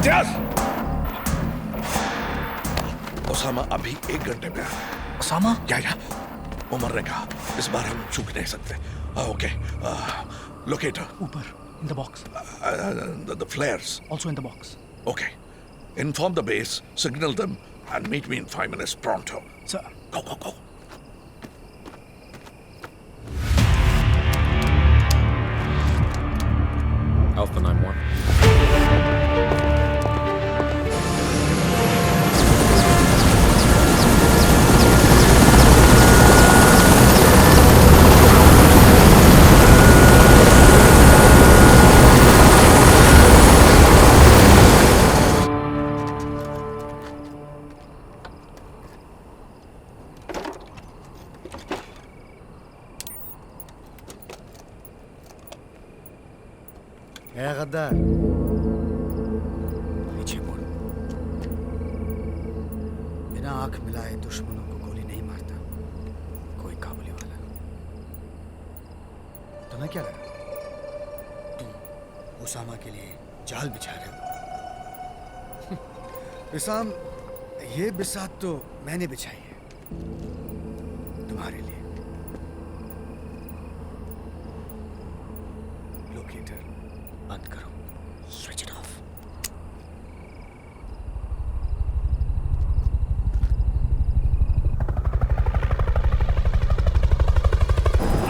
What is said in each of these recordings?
Imtiaz! Osama अभी 1 घंटे में आया। ओसामा? या उमर ने कहा इस बार हम चूक नहीं सकते। ओके, लोकेटर ऊपर in the box. The flares Also in the box. Okay, inform the base, signal them and meet me in 5 minutes pronto. Sir. Go. Alpha 9-1. ए गद्दार, पीछे मुड़। बिना आंख मिलाए दुश्मनों को गोली नहीं मारता कोई काबुली वाला। तुम्हें क्या लगा तुम उसामा के लिए जाल बिछा रहे हो? विसाम, ये बिसात तो मैंने बिछाई है तुम्हारे लिए। लोकेटर बंद करो, switch it of.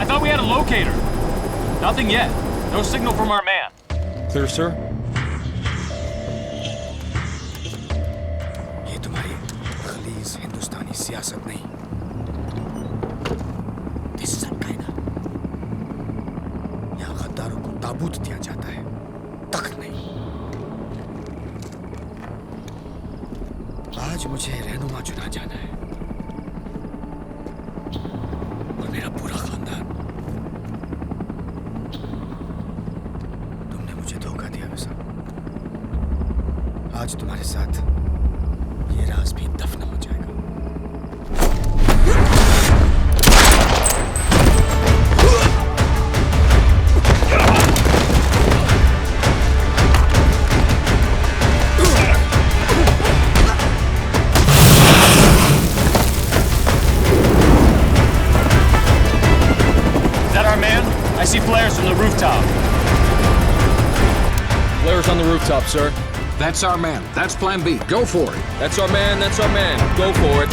I thought we had a locator. Nothing yet. No signal from our man. Clear, sir? ये तुम्हारी खलीज हिंदुस्तानी सियासत नहीं। This is Al-Qaeda. यहाँ गद्दारों को ताबूत दिया जाता है, तख्त नहीं। आज मुझे रहनुमा चुना जाना है और मेरा पूरा खानदान। तुमने मुझे धोखा दिया विशाल। आज तुम्हारे साथ ये राज भी दफन हो जाएगा। I see flares from the rooftop. Flares on the rooftop, sir. That's our man. That's plan B. Go for it. That's our man. Go for it.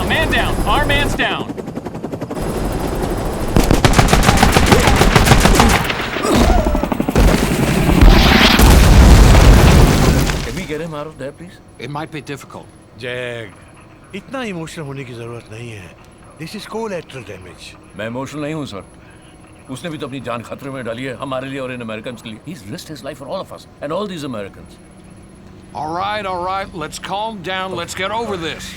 Man down. Our man's down. Can we get him out of there, please? It might be difficult. Jack, इतना emotional होने की जरूरत नहीं है। This is collateral damage. मैं emotional नहीं हूँ sir. उसने भी तो अपनी जान खतरे में डाली है हमारे लिए और इन अमेरिकन के लिए। He's risked his life for all of us and all these Americans. All right. Let's calm down. Let's get over this.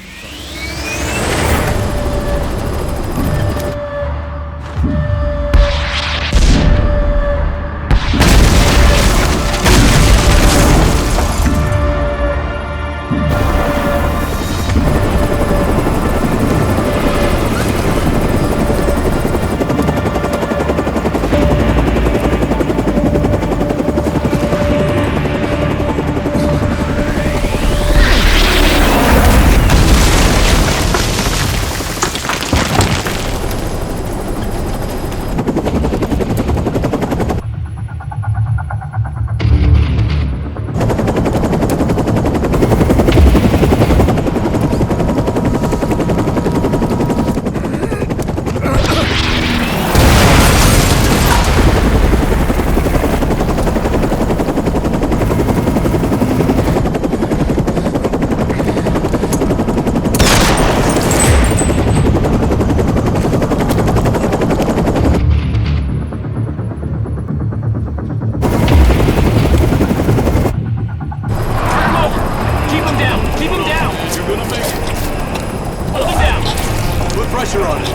Put pressure on it.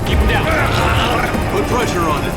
Keep him down. Put pressure on it.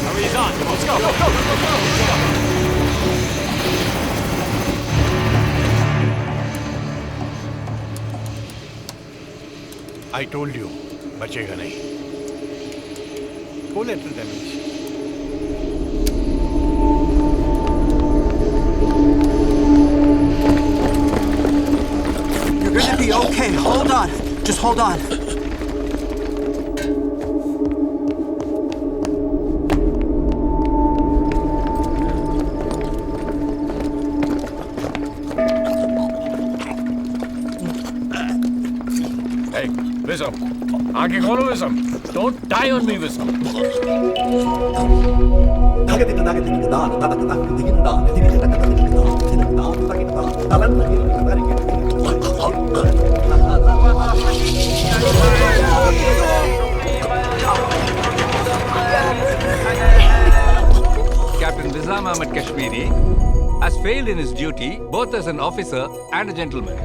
Hurry's on. Let's go. Go, go, go, go. I told you, बचेगा नहीं. Collateral damage. You're gonna be okay. Hold on. Just hold on. Hey, Wisdom. आंखें खोलो Wisdom. Don't die on me, Wisdom. Captain Nizam Ahmed Kashmiri has failed in his duty both as an officer and a gentleman.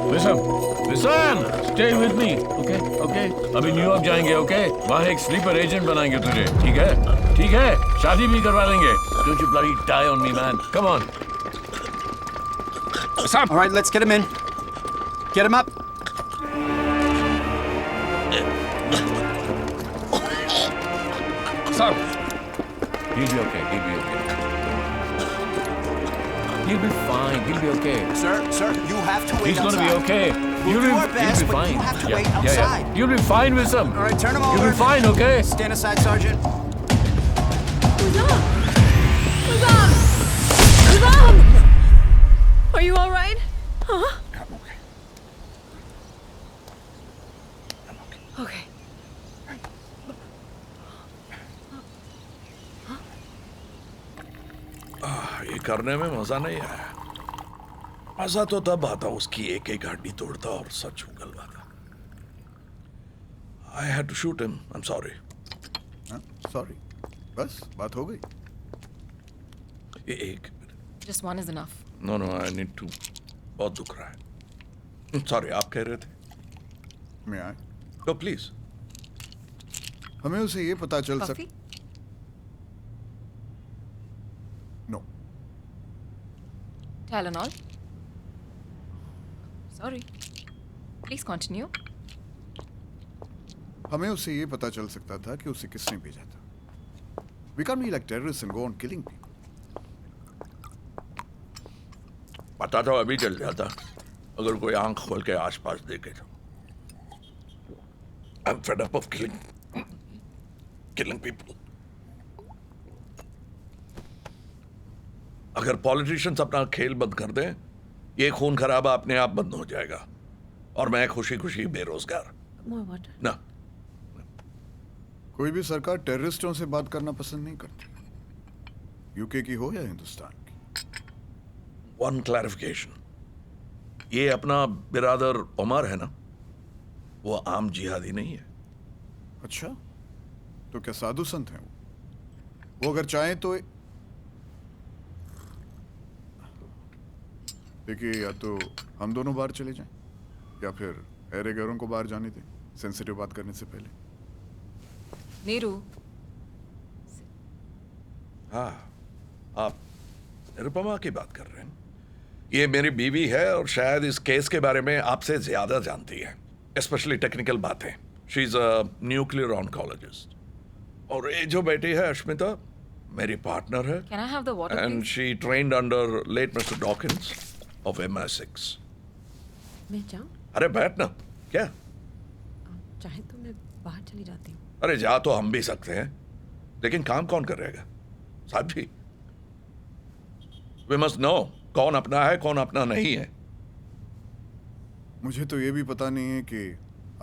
Wisdom, stay with me, okay? Okay? अभी New York जाएंगे, okay? वहाँ एक sleeper agent बनाएंगे तुझे, ठीक है? ठीक है? शादी भी करवा लेंगे. Don't you bloody die on me, man. Come on. All right, let's get him in. Get him up. Sir. He'll be okay. He'll be okay. He'll be fine. He'll be okay. Sir, you have to wait He's gonna be outside. okay. We'll do our best, You'll be but fine. you have to Yeah, wait yeah, yeah. outside. You'll be fine with some. All right, turn him over. You'll be fine, okay? Stand aside, Sergeant. Nizam! Nizam! Nizam! Are you all right? Huh? I'm okay. I'm okay. Okay. ये करने में मजा नहीं आया. मजा तो तब आता उसकी एक एक हड्डी तोड़ता और सच उगलवाता. I had to shoot him. I'm sorry. Sorry. बस बात हो गई. ये एक Just one is enough. No, I need to. बहुत दुख रहा है. Sorry, आप कह रहे थे. मैं आए. Go please. हमें उसे ये पता चल Coffee? No. Tylenol? Sorry. Please continue. हमें उसे ये पता चल सकता था कि उसे किसने भेजा था. We can't be like terrorists and go on killing people. पता तो अभी चल जाता अगर कोई आंख खोल के आसपास देखे तो. I'm fed up of killing people. अगर पॉलिटिशियंस अपना खेल बंद कर दें, ये खून खराबा अपने आप बंद हो जाएगा और मैं खुशी खुशी बेरोजगार. More water. ना कोई भी सरकार टेररिस्टों से बात करना पसंद नहीं करती. यूके की हो या हिंदुस्तान की. One clarification. ये अपना बिरादर उमर है ना, वो आम जिहादी नहीं है. अच्छा, तो क्या साधु संत हैं वो अगर चाहें तो देखिए, या तो हम दोनों बाहर चले जाएं या फिर अरे गैरों को बाहर जाने दें सेंसिटिव बात करने से पहले. नीरू. हाँ, आप निरुपमा की बात कर रहे हैं. ये मेरी बीवी है और शायद इस केस के बारे में आपसे ज्यादा जानती है, स्पेशली टेक्निकल बातें. She is a nuclear oncologist. और ये जो बेटी है अश्मिता, मेरी पार्टनर है Can I have the water, and please? She trained under late Mister Dawkins of MI6. मैं जाऊँ? अरे बैठ ना. क्या? आप चाहे तो मैं बाहर चली जाती हूँ. अरे जा तो हम भी सकते हैं, लेकिन काम कौन करेगा? साहब जी, वी मस्ट नो कौन अपना है कौन अपना नहीं है. मुझे तो ये भी पता नहीं है कि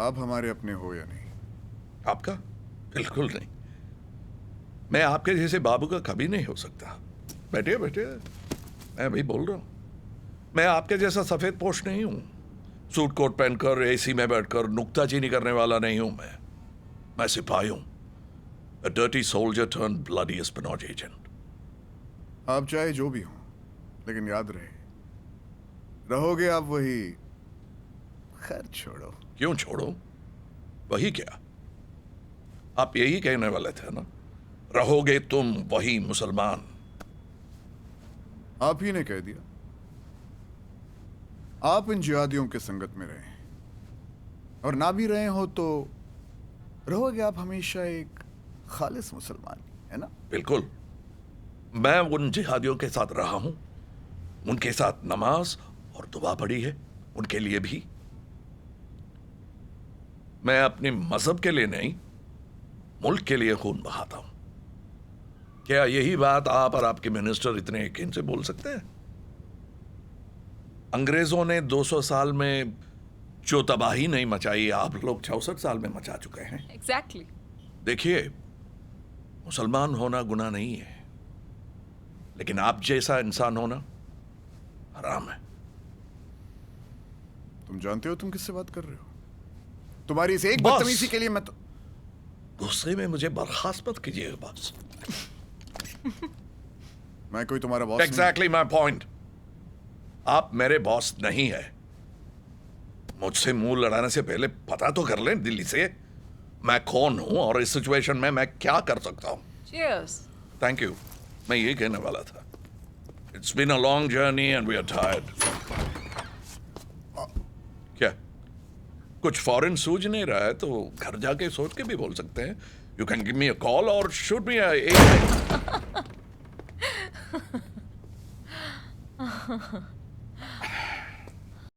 आप हमारे अपने हो या नहीं. आपका? बिल्कुल नहीं. मैं आपके जैसे बाबू का कभी नहीं हो सकता. बैठिए बैठिए, मैं भी बोल रहा हूं. मैं आपके जैसा सफेद पोश नहीं हूं. सूट कोट पहनकर एसी में बैठकर नुक्ताचीनी करने वाला नहीं हूं. मैं सिपाही हूं. A dirty soldier turned bloody espionage agent. आप चाहे जो भी हो, लेकिन याद रहे, रहोगे आप वही. खैर छोड़ो. क्यों छोड़ो? वही क्या? आप यही कहने वाले थे ना, रहोगे तुम वही मुसलमान. आप ही ने कह दिया. आप इन जिहादियों के संगत में रहे, और ना भी रहे हो तो रहोगे आप हमेशा एक खालिस मुसलमान, है ना? बिल्कुल. मैं उन जिहादियों के साथ रहा हूं, उनके साथ नमाज और दुआ पढ़ी है, उनके लिए भी. मैं अपने मजहब के लिए नहीं, मुल्क के लिए खून बहाता हूं. क्या यही बात आप और आपके मिनिस्टर इतने यकीन से बोल सकते हैं? अंग्रेजों ने 200 साल में जो तबाही नहीं मचाई, आप लोग 64 साल में मचा चुके हैं. Exactly. देखिए, मुसलमान होना गुनाह नहीं है, लेकिन आप जैसा इंसान होना हराम है. तुम जानते हो तुम किससे बात कर रहे हो? तुम्हारी इस एक बस। बदतमीजी के लिए मैं तो... गुस्से में मुझे बर्खास्त मत कीजिएगा बॉस. मैं कोई तुम्हारा बॉस नहीं. Exactly my point. आप मेरे बॉस नहीं है. मुझसे मुंह लड़ाने से पहले पता तो कर लें दिल्ली से मैं कौन हूं और इस सिचुएशन में मैं क्या कर सकता हूं. Cheers. Thank you. मैं ये कहने वाला था. It's been a long journey and we are tired. क्या कुछ फॉरेन सूझ नहीं रहा है तो घर जाके सोच के भी बोल सकते हैं. You can give me a call और शूट मी अ